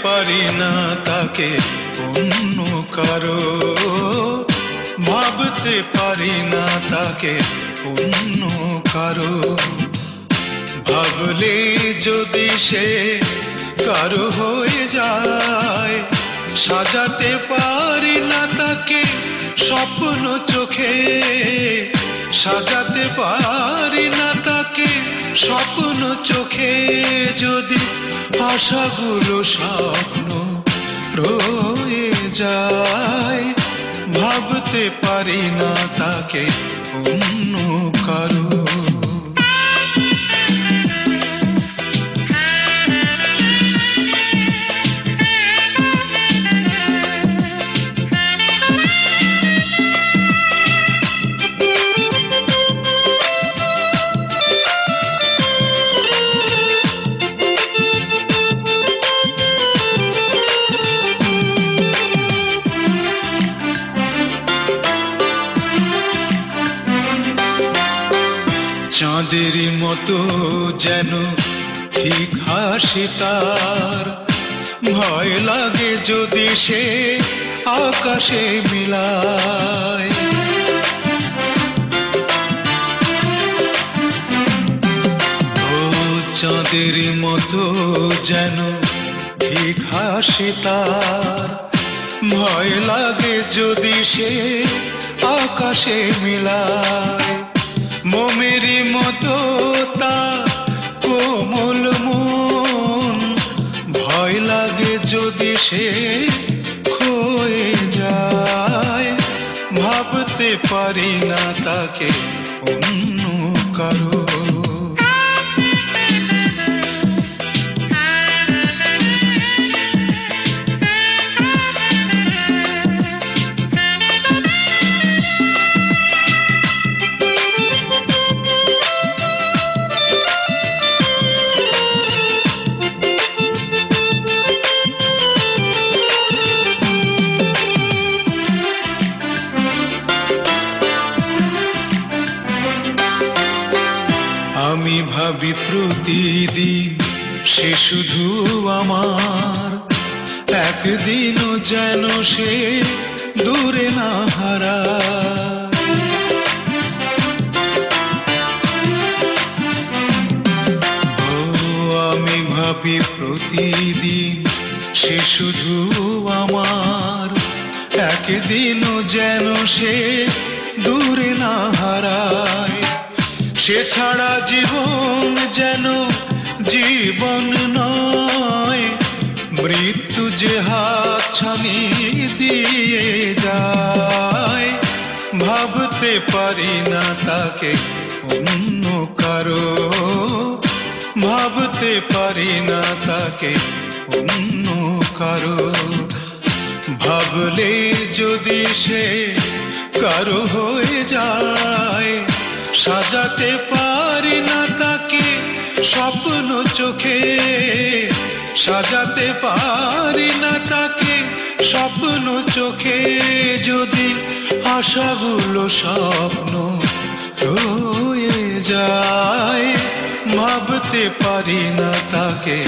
পারি না তাকে অন্য কারো, ভাবতে পারি না তাকে অন্য কারো। ভাবলে যদি সে কারো হয়ে যায়, সাজাতে পারি না তাকে স্বপ্ন চোখে, সাজাতে পারি না তাকে স্বপ্ন চোখে। যদি আশাগুলো স্বপ্ন রয়ে যায়, ভাবতে পারি না তাকে অন্য কারো। চাঁদেরই মতো যেন ঠিক হাসি তার, ভয় লাগে যদি সে আকাশে মিলায়। ও চাঁদেরই মতো যেন ঠিক হাসি তার, ভয় লাগে যদি সে আকাশে মিলায়। মোমেরই মতো তার কোমল মন, ভয় লাগে যদি সে খয়ে যায়। ভাবতে পারি না তাকে অন্য কারো। আমি ভাবি প্রতিদিন সে শুধু আমার, একদিনও যেন সে দূরে না হারায়। ও আমি ভাবি প্রতিদিন সে শুধু আমার, একদিনও যেন সে দূরে না হারায়। সে ছাড়া জীবন যেন জীবন নয়, মৃত্যু যে হাতছানি দিয়ে যায়। ভাবতে পারি না তাকে অন্য কারো, ভাবতে পারি না তাকে অন্য কারো। ভাবলে যদি সে কারো হয়ে যায়, সাজাতে পারি না তাকে স্বপ্ন চোখে, সাজাতে পারি না তাকে স্বপ্ন চোখে। যদি আশাগুলো স্বপ্ন রয়ে যায়, ভাবতে পারি না তাকে